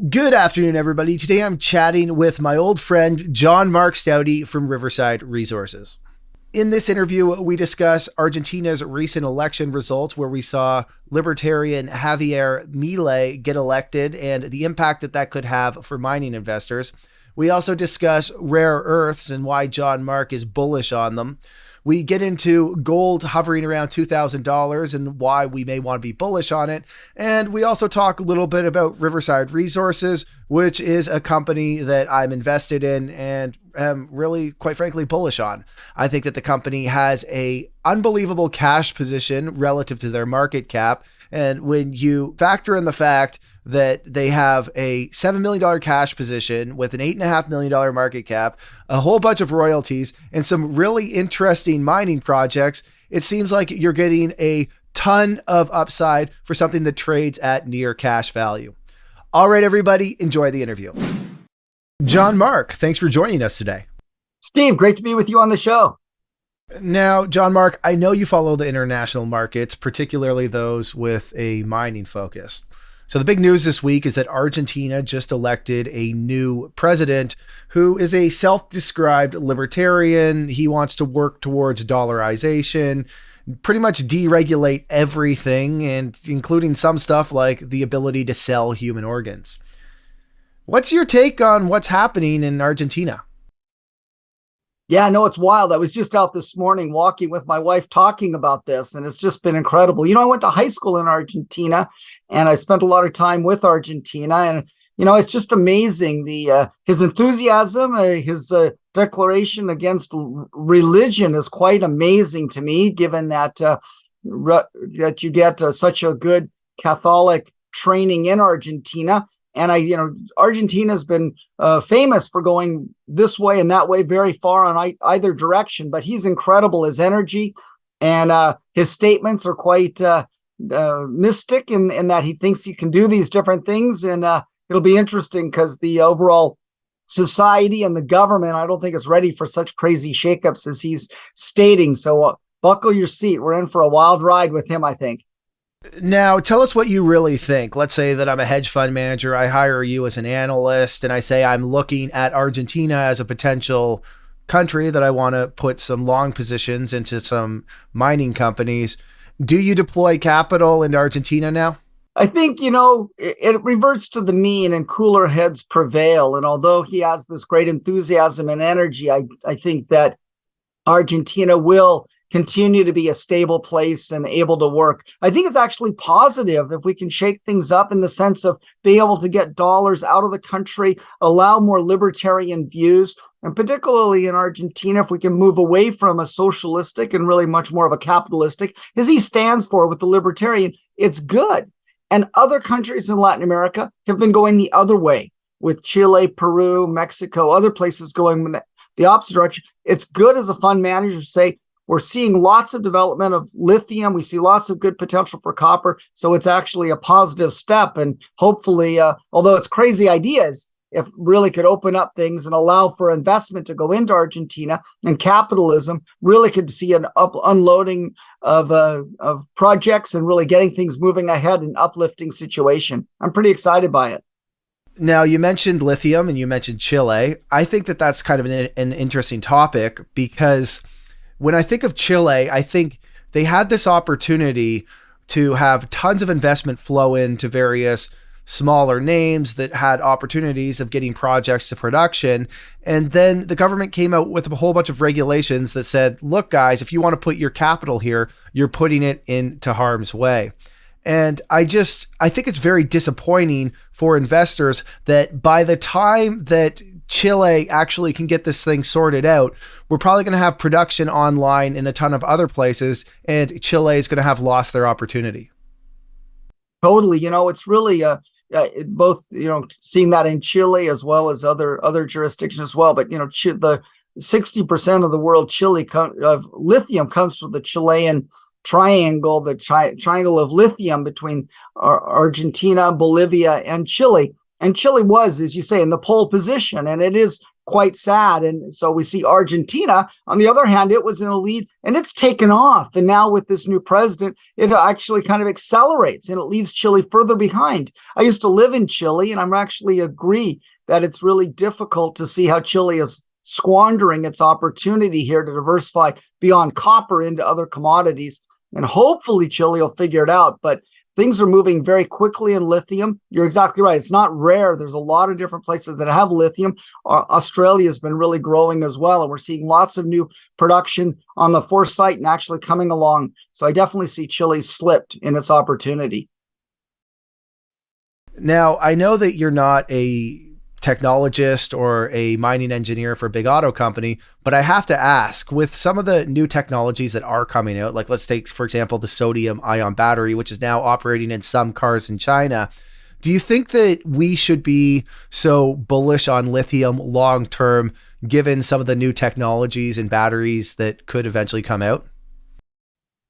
Good afternoon, everybody. Today I'm chatting with my old friend, John-Mark Staude from Riverside Resources. In this interview, we discuss Argentina's recent election results, where we saw libertarian Javier Milei get elected and the impact that could have for mining investors. We also discuss rare earths and why John-Mark is bullish on them. We get into gold hovering around $2,000 and why we may want to be bullish on it. And we also talk a little bit about Riverside Resources, which is a company that I'm invested in and am really, quite frankly, bullish on. I think that the company has a unbelievable cash position relative to their market cap. And when you factor in the fact that they have a $7 million cash position with an $8.5 million market cap, a whole bunch of royalties, and some really interesting mining projects, it seems like you're getting a ton of upside for something that trades at near cash value. All right, everybody, enjoy the interview. John-Mark, thanks for joining us today. Steve, great to be with you on the show. Now, John-Mark, I know you follow the international markets, particularly those with a mining focus. So the big news this week is that Argentina just elected a new president who is a self-described libertarian. He wants to work towards dollarization, pretty much deregulate everything, and including some stuff like the ability to sell human organs. What's your take on what's happening in Argentina? Yeah, no, it's wild. I was just out this morning walking with my wife talking about this, and it's just been incredible. I went to high school in Argentina, and I spent a lot of time with Argentina, and it's just amazing. His enthusiasm, his declaration against religion is quite amazing to me, given that that you get such a good Catholic training in Argentina. And Argentina's been famous for going this way and that way very far on either direction, but he's incredible. His energy and his statements are quite mystic in that he thinks he can do these different things. And it'll be interesting because the overall society and the government, I don't think it's ready for such crazy shakeups as he's stating. So buckle your seat. We're in for a wild ride with him, I think. Now, tell us what you really think. Let's say that I'm a hedge fund manager. I hire you as an analyst, and I say I'm looking at Argentina as a potential country that I want to put some long positions into some mining companies. Do you deploy capital into Argentina now? I think, it reverts to the mean and cooler heads prevail. And although he has this great enthusiasm and energy, I think that Argentina will continue to be a stable place and able to work. I think it's actually positive if we can shake things up in the sense of being able to get dollars out of the country, allow more libertarian views, and particularly in Argentina, if we can move away from a socialistic and really much more of a capitalistic, as he stands for with the libertarian, it's good. And other countries in Latin America have been going the other way, with Chile, Peru, Mexico, other places going the opposite direction. It's good as a fund manager to say, we're seeing lots of development of lithium. We see lots of good potential for copper. So it's actually a positive step. And hopefully, although it's crazy ideas, if really could open up things and allow for investment to go into Argentina, and capitalism really could see an unloading of projects and really getting things moving ahead in an uplifting situation. I'm pretty excited by it. Now, you mentioned lithium and you mentioned Chile. I think that that's kind of an interesting topic, because when I think of Chile, I think they had this opportunity to have tons of investment flow into various smaller names that had opportunities of getting projects to production. And then the government came out with a whole bunch of regulations that said, look, guys, if you want to put your capital here, you're putting it into harm's way. And I think it's very disappointing for investors that by the time that Chile actually can get this thing sorted out, we're probably going to have production online in a ton of other places, and Chile is going to have lost their opportunity. Totally. It's really both, seeing that in Chile as well as other jurisdictions as well. But, the 60% of the world of lithium comes from the Chilean triangle, the triangle of lithium between Argentina, Bolivia, and Chile. And Chile was, as you say, in the pole position, and it is quite sad. And so we see Argentina, on the other hand, it was in the lead and it's taken off. And now with this new president, it actually kind of accelerates and it leaves Chile further behind. I used to live in Chile, and I'm actually agree that it's really difficult to see how Chile is squandering its opportunity here to diversify beyond copper into other commodities. And hopefully Chile will figure it out. But things are moving very quickly in lithium. You're exactly right. It's not rare. There's a lot of different places that have lithium. Australia has been really growing as well. And we're seeing lots of new production on the foresight and actually coming along. So I definitely see Chile slipped in its opportunity. Now, I know that you're not a technologist or a mining engineer for a big auto company, but I have to ask, with some of the new technologies that are coming out, like let's take, for example, the sodium ion battery, which is now operating in some cars in China, do you think that we should be so bullish on lithium long term, given some of the new technologies and batteries that could eventually come out?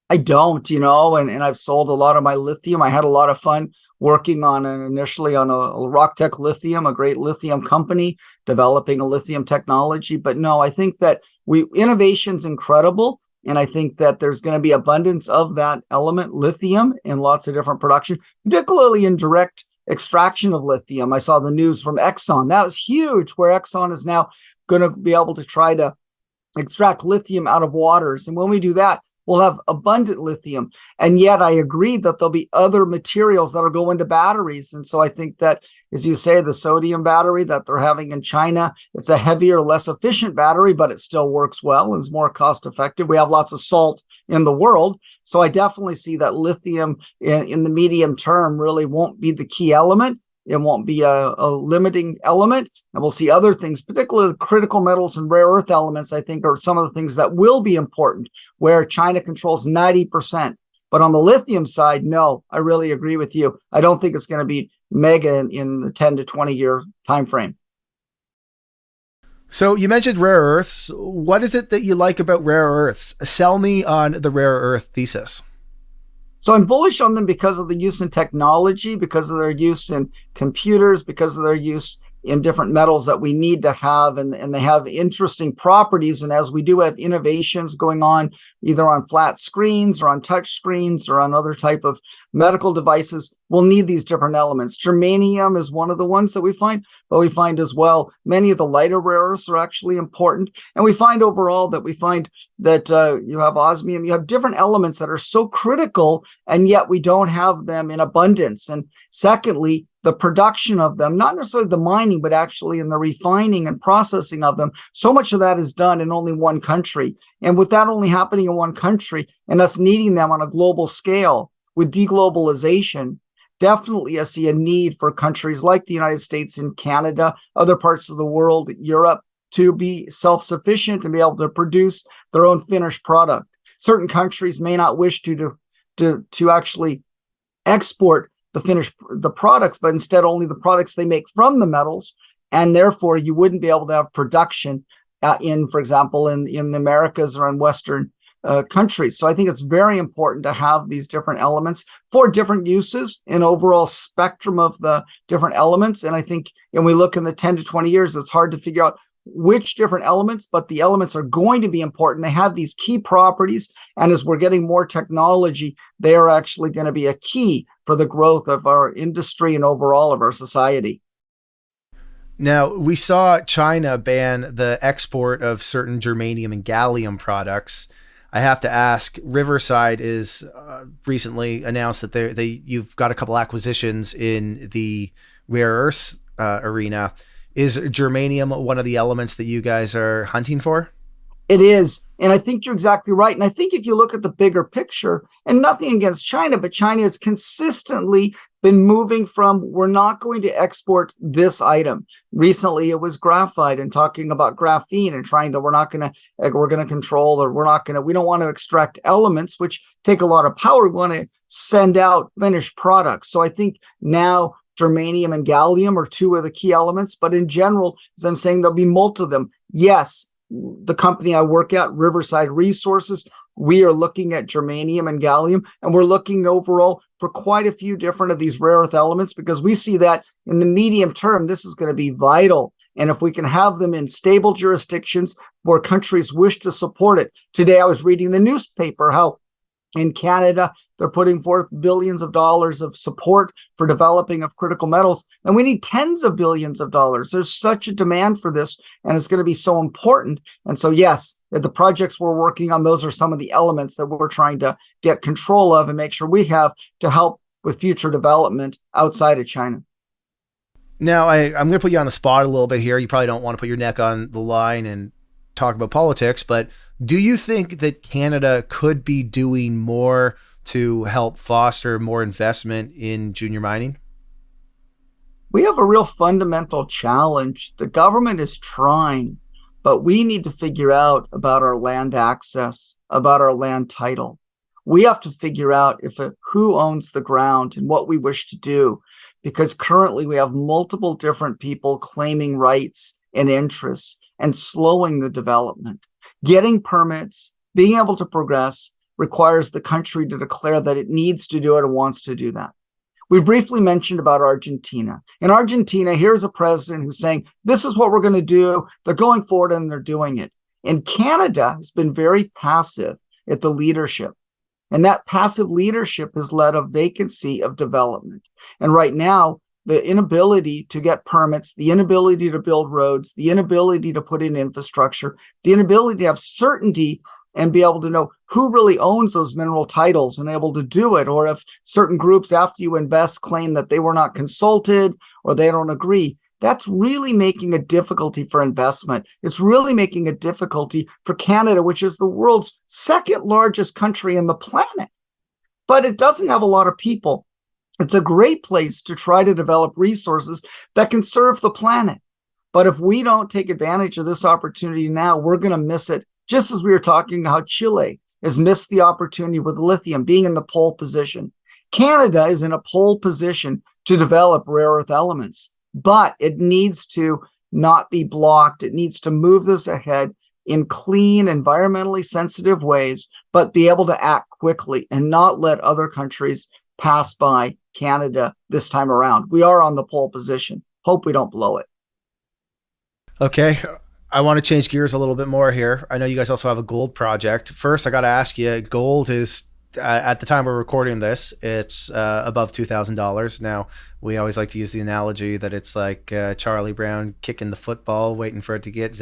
I don't, and I've sold a lot of my lithium. I had a lot of fun working on initially on a Rocktech Lithium, a great lithium company, developing a lithium technology. But no, I think that innovation's incredible. And I think that there's going to be abundance of that element, lithium, in lots of different production, particularly in direct extraction of lithium. I saw the news from Exxon. That was huge, where Exxon is now going to be able to try to extract lithium out of waters. And when we do that, we'll have abundant lithium. And yet I agree that there'll be other materials that will go into batteries. And so I think that, as you say, the sodium battery that they're having in China, it's a heavier, less efficient battery, but it still works well and is more cost effective. We have lots of salt in the world. So I definitely see that lithium in the medium term really won't be the key element. It won't be a limiting element. And we'll see other things, particularly critical metals and rare earth elements, I think, are some of the things that will be important, where China controls 90%. But on the lithium side, no, I really agree with you. I don't think it's going to be mega in the 10 to 20 year time frame. So you mentioned rare earths. What is it that you like about rare earths? Sell me on the rare earth thesis. So I'm bullish on them because of the use in technology, because of their use in computers, because of their use in different metals that we need to have, and they have interesting properties. And as we do have innovations going on, either on flat screens or on touch screens or on other type of medical devices, we'll need these different elements. Germanium is one of the ones that we find, but we find as well many of the lighter rare earths are actually important. And we find overall that you have osmium, you have different elements that are so critical, and yet we don't have them in abundance. And secondly, the production of them, not necessarily the mining, but actually in the refining and processing of them, so much of that is done in only one country. And with that only happening in one country and us needing them on a global scale with deglobalization, definitely I see a need for countries like the United States and Canada, other parts of the world, Europe, to be self-sufficient and be able to produce their own finished product. Certain countries may not wish to actually export the products, but instead only the products they make from the metals. And therefore you wouldn't be able to have production for example, in the Americas or in Western countries. So I think it's very important to have these different elements for different uses in overall spectrum of the different elements. And I think when we look in the 10 to 20 years, it's hard to figure out which different elements, but the elements are going to be important. They have these key properties. And as we're getting more technology, they are actually going to be a key for the growth of our industry and overall of our society. Now, we saw China ban the export of certain germanium and gallium products. I have to ask, Riverside is recently announced that you've got a couple acquisitions in the rare earths arena. Is germanium one of the elements that you guys are hunting for? It is. And I think you're exactly right. And I think if you look at the bigger picture, and nothing against China, but China has consistently been moving from, we're not going to export this item. Recently, it was graphite and talking about graphene and we're going to control, or we don't want to extract elements which take a lot of power. We want to send out finished products. So I think now germanium and gallium are two of the key elements, but in general, as I'm saying, there'll be multiple of them. Yes, the company I work at, Riverside Resources, we are looking at germanium and gallium, and we're looking overall for quite a few different of these rare earth elements, because we see that in the medium term, this is going to be vital. And if we can have them in stable jurisdictions where countries wish to support it. Today, I was reading the newspaper how in Canada, they're putting forth billions of dollars of support for developing of critical metals. And we need tens of billions of dollars. There's such a demand for this, and it's going to be so important. And so, yes, the projects we're working on, those are some of the elements that we're trying to get control of and make sure we have to help with future development outside of China. Now, I'm going to put you on the spot a little bit here. You probably don't want to put your neck on the line and talk about politics, but do you think that Canada could be doing more to help foster more investment in junior mining? We have a real fundamental challenge. The government is trying, but we need to figure out about our land access, about our land title. We have to figure out who owns the ground and what we wish to do, because currently we have multiple different people claiming rights and interests and slowing the development. Getting permits, being able to progress requires the country to declare that it needs to do it and wants to do that. We briefly mentioned about Argentina. In Argentina, here's a president who's saying, this is what we're going to do. They're going forward and they're doing it. And Canada has been very passive at the leadership. And that passive leadership has led a vacancy of development. And right now, the inability to get permits, the inability to build roads, the inability to put in infrastructure, the inability to have certainty and be able to know who really owns those mineral titles and able to do it, or if certain groups after you invest claim that they were not consulted or they don't agree, that's really making a difficulty for investment. It's really making a difficulty for Canada, which is the world's second largest country in the planet. But it doesn't have a lot of people. It's a great place to try to develop resources that can serve the planet. But if we don't take advantage of this opportunity now, we're going to miss it. Just as we were talking how Chile has missed the opportunity with lithium being in the pole position. Canada is in a pole position to develop rare earth elements, but it needs to not be blocked. It needs to move this ahead in clean, environmentally sensitive ways, but be able to act quickly and not let other countries pass by Canada this time around. We are on the pole position. Hope we don't blow it. Okay. I want to change gears a little bit more here. I know you guys also have a gold project. First, I got to ask you, gold is, at the time we're recording this, it's above $2,000. Now, we always like to use the analogy that it's like Charlie Brown kicking the football, waiting for it to get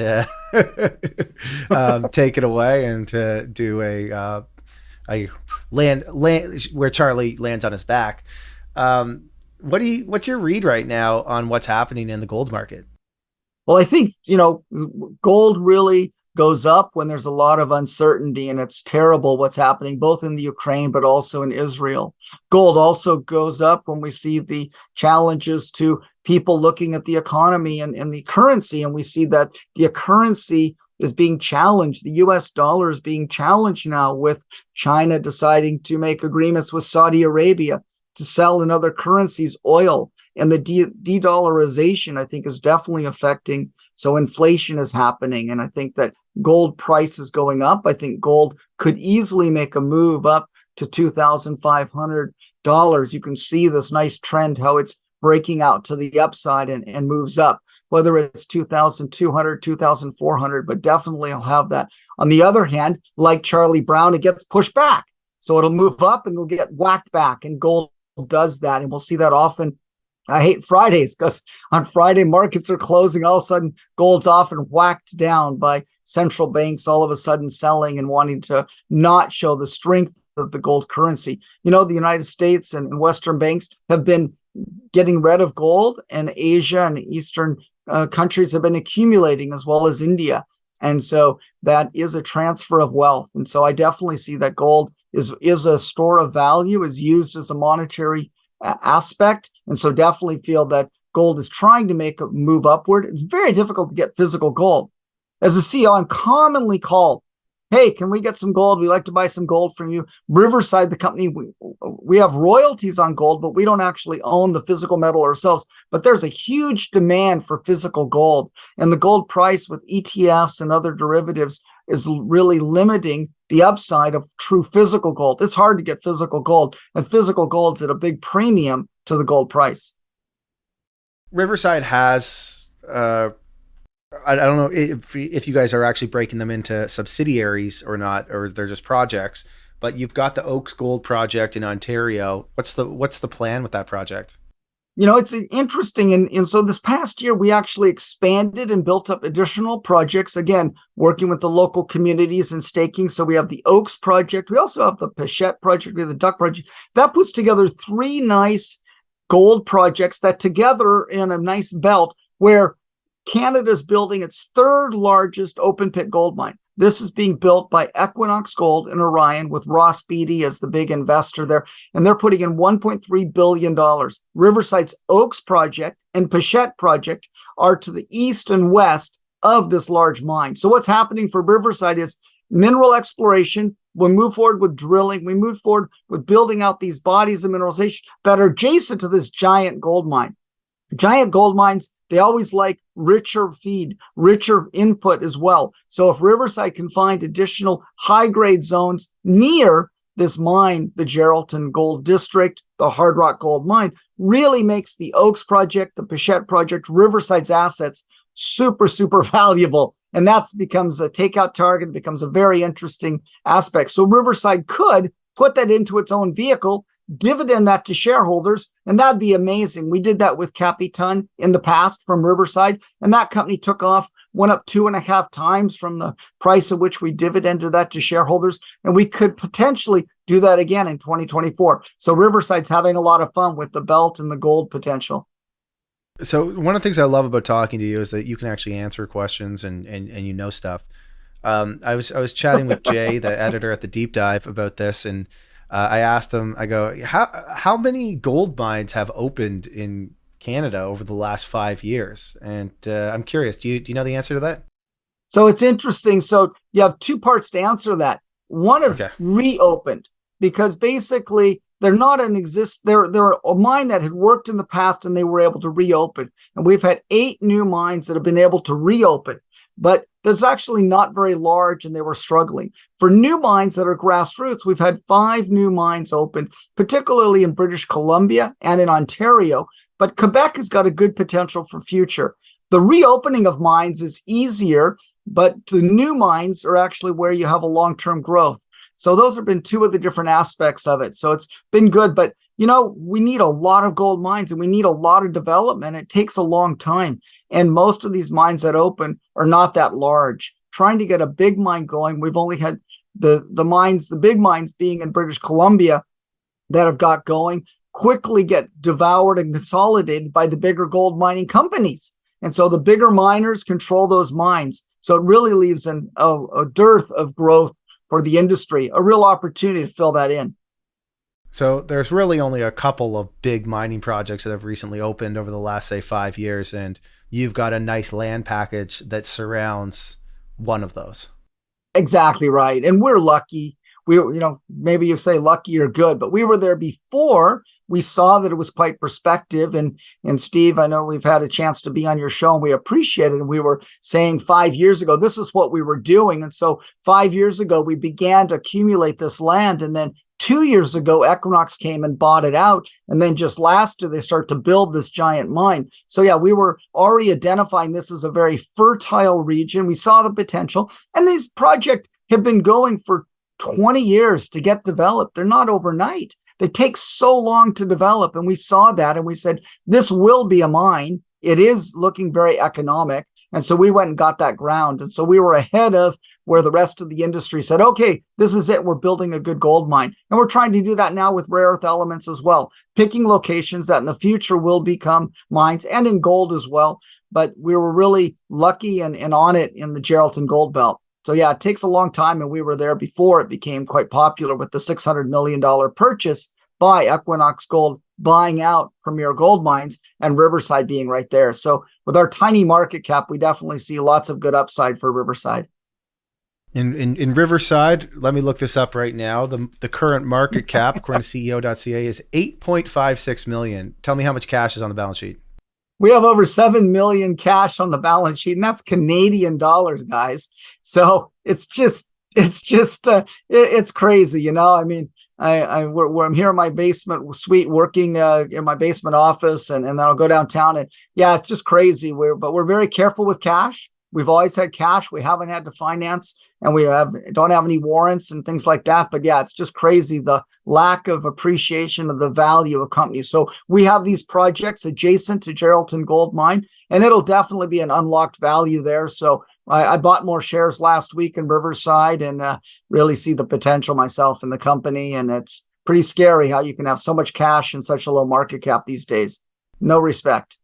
taken away and to do a land where Charlie lands on his back. What's your read right now on what's happening in the gold market? Well, I think, gold really goes up when there's a lot of uncertainty, and it's terrible what's happening both in the Ukraine, but also in Israel. Gold also goes up when we see the challenges to people looking at the economy and the currency. And we see that the currency is being challenged. The US dollar is being challenged now with China deciding to make agreements with Saudi Arabia to sell in other currencies, oil. And the de-dollarization, I think, is definitely affecting. So inflation is happening. And I think that gold price is going up. I think gold could easily make a move up to $2,500. You can see this nice trend, how it's breaking out to the upside and moves up, whether it's 2,200, 2,400, but definitely I'll have that. On the other hand, like Charlie Brown, it gets pushed back. So it'll move up and it'll get whacked back. And gold does that. And we'll see that often. I hate Fridays because on Friday markets are closing. All of a sudden, gold's often whacked down by central banks, all of a sudden selling and wanting to not show the strength of the gold currency. The United States and Western banks have been getting rid of gold, and Asia and Eastern countries have been accumulating, as well as India. And so that is a transfer of wealth. And so I definitely see that gold is a store of value, is used as a monetary aspect. And so definitely feel that gold is trying to make a move upward. It's very difficult to get physical gold. As a CEO, I'm commonly called, hey, can we get some gold? We'd like to buy some gold from you. Riverside, the company, we have royalties on gold, but we don't actually own the physical metal ourselves. But there's a huge demand for physical gold. And the gold price with ETFs and other derivatives is really limiting the upside of true physical gold. It's hard to get physical gold, and physical gold's at a big premium to the gold price. Riverside has, I don't know if you guys are actually breaking them into subsidiaries or not, or they're just projects, but you've got the Oaks Gold project in Ontario. What's the plan with that project? It's interesting. And so this past year, we actually expanded and built up additional projects, again, working with the local communities and staking. So we have the Oaks project. We also have the Pichette project. We have the Duck project. That puts together 3 nice gold projects that together in a nice belt where Canada is building its 3rd largest open pit gold mine. This is being built by Equinox Gold and Orion, with Ross Beatty as the big investor there. And they're putting in $1.3 billion. Riverside's Oaks project and Pichette project are to the east and west of this large mine. So what's happening for Riverside is mineral exploration. We move forward with drilling. We move forward with building out these bodies of mineralization that are adjacent to this giant gold mine. Giant gold mines, they always like richer feed, richer input as well. So if Riverside can find additional high-grade zones near this mine, the Geraldton Gold District, the Hard Rock Gold Mine, really makes the Oaks project, the Pichette project, Riverside's assets super, super valuable. And that becomes a takeout target, becomes a very interesting aspect. So Riverside could put that into its own vehicle, dividend that to shareholders, and that'd be amazing. We did that with Capitan in the past from Riverside, and that company took off, went up 2.5 times from the price at which we dividended that to shareholders, and we could potentially do that again in 2024. So Riverside's having a lot of fun with the belt and the gold potential. So one of the things I love about talking to you is that you can actually answer questions and you know stuff. I was chatting with Jay, the editor at the Deep Dive, about this, and I asked him, I go, how many gold mines have opened in Canada over the last 5 years? And I'm curious, do you know the answer to that? So it's interesting. So you have 2 parts to answer that. One of reopened, because basically they're not they're a mine that had worked in the past and they were able to reopen. And we've had 8 new mines that have been able to reopen, but there's actually not very large and they were struggling. For new mines that are grassroots, we've had 5 new mines open, particularly in British Columbia and in Ontario, but Quebec has got a good potential for future. The reopening of mines is easier, but the new mines are actually where you have a long-term growth. So those have been 2 of the different aspects of it. So it's been good, but we need a lot of gold mines and we need a lot of development. It takes a long time. And most of these mines that open are not that large. Trying to get a big mine going, we've only had the big mines being in British Columbia that have got going, quickly get devoured and consolidated by the bigger gold mining companies. And so the bigger miners control those mines. So it really leaves a dearth of growth for the industry, a real opportunity to fill that in. So there's really only a couple of big mining projects that have recently opened over the last, say, 5 years, and you've got a nice land package that surrounds one of those. Exactly right. And we're lucky. Maybe you say lucky or good, but we were there before we saw that it was quite prospective. And Steve, I know we've had a chance to be on your show and we appreciate it. And we were saying 5 years ago, this is what we were doing. And so 5 years ago, we began to accumulate this land. And then 2 years ago, Equinox came and bought it out. And then just last year, they start to build this giant mine. So yeah, we were already identifying this as a very fertile region. We saw the potential. And these projects have been going for 20 years to get developed. They're not overnight. They take so long to develop. And we saw that and we said, this will be a mine. It is looking very economic. And so we went and got that ground. And so we were ahead of where the rest of the industry said, okay, this is it. We're building a good gold mine. And we're trying to do that now with rare earth elements as well, picking locations that in the future will become mines and in gold as well. But we were really lucky and on it in the Geraldton Gold Belt. So yeah, it takes a long time. And we were there before it became quite popular with the $600 million purchase by Equinox Gold, buying out Premier Gold Mines and Riverside being right there. So with our tiny market cap, we definitely see lots of good upside for Riverside. In Riverside, let me look this up right now. The current market cap, according to CEO.ca, is $8.56 million. Tell me how much cash is on the balance sheet. We have over 7 million cash on the balance sheet, and that's Canadian dollars, guys. So it's crazy, you know. I mean, I'm here in my basement suite working in my basement office, and then I'll go downtown, and yeah, it's just crazy. But we're very careful with cash. We've always had cash. We haven't had to finance, and we don't have any warrants and things like that. But yeah, it's just crazy, the lack of appreciation of the value of companies. So we have these projects adjacent to Geraldton Gold Mine, and it'll definitely be an unlocked value there. So I bought more shares last week in Riverside, and really see the potential myself in the company. And it's pretty scary how you can have so much cash and such a low market cap these days. No respect.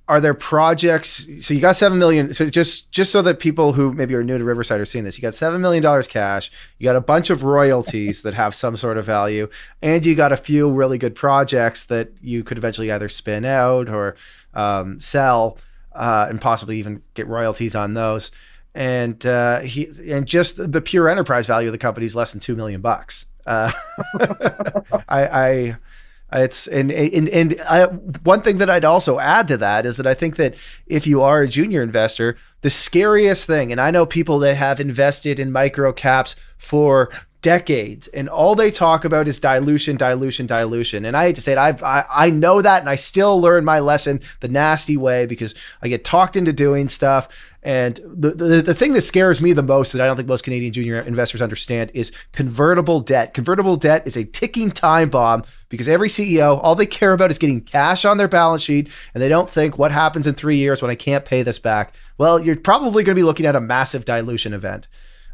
Are there projects? So you got 7 million. So just so that people who maybe are new to Riverside are seeing this, you got $7 million cash. You got a bunch of royalties that have some sort of value, and you got a few really good projects that you could eventually either spin out or sell, and possibly even get royalties on those. And just the pure enterprise value of the company is less than $2 million. One thing that I'd also add to that is that I think that if you are a junior investor, the scariest thing, and I know people that have invested in micro caps for decades, and all they talk about is dilution. And I hate to say it, I know that, and I still learn my lesson the nasty way because I get talked into doing stuff. And the thing that scares me the most, that I don't think most Canadian junior investors understand, is convertible debt. Convertible debt is a ticking time bomb because every CEO, all they care about is getting cash on their balance sheet, and they don't think, what happens in 3 years when I can't pay this back? Well, you're probably going to be looking at a massive dilution event.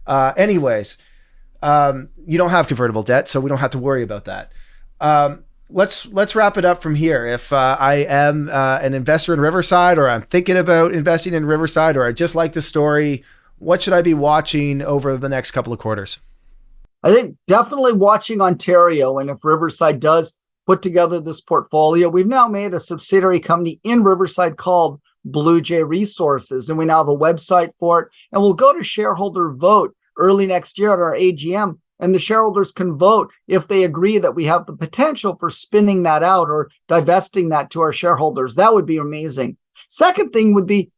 Anyways, you don't have convertible debt, so we don't have to worry about that. Let's wrap it up from here. If I am an investor in Riverside, or I'm thinking about investing in Riverside, or I just like the story, what should I be watching over the next couple of quarters? I think definitely watching Ontario, and if Riverside does put together this portfolio, we've now made a subsidiary company in Riverside called Blue Jay Resources, and we now have a website for it, and we'll go to shareholder vote early next year at our AGM. And the shareholders can vote if they agree that we have the potential for spinning that out or divesting that to our shareholders. That would be amazing. Second thing would be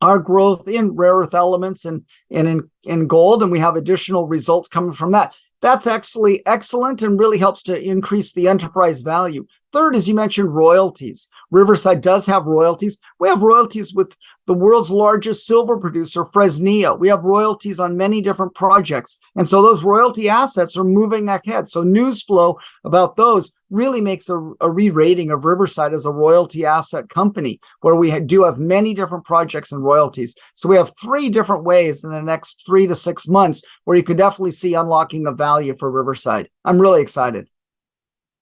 our growth in rare earth elements and in gold, and we have additional results coming from that. That's actually excellent and really helps to increase the enterprise value. Third, as you mentioned, royalties. Riverside does have royalties. We have royalties with the world's largest silver producer, Fresnillo. We have royalties on many different projects. And so those royalty assets are moving ahead. So news flow about those really makes a re-rating of Riverside as a royalty asset company, where we do have many different projects and royalties. So we have 3 different ways in the next 3 to 6 months where you could definitely see unlocking the value for Riverside. I'm really excited.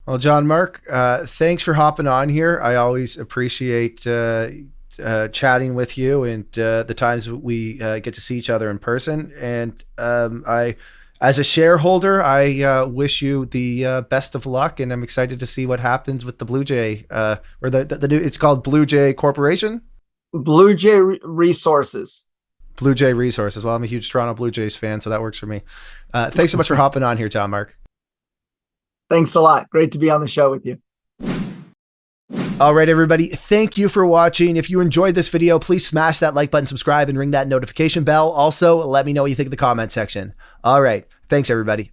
Well, John-Mark, thanks for hopping on here. I always appreciate chatting with you, and the times we get to see each other in person. And as a shareholder, I wish you the best of luck, and I'm excited to see what happens with the Blue Jay, or the new. It's called Blue Jay Corporation. Blue Jay Resources. Blue Jay Resources. Well, I'm a huge Toronto Blue Jays fan, so that works for me. Thanks so much for hopping on here, John-Mark. Thanks a lot. Great to be on the show with you. All right, everybody. Thank you for watching. If you enjoyed this video, please smash that like button, subscribe, and ring that notification bell. Also, let me know what you think in the comment section. All right. Thanks, everybody.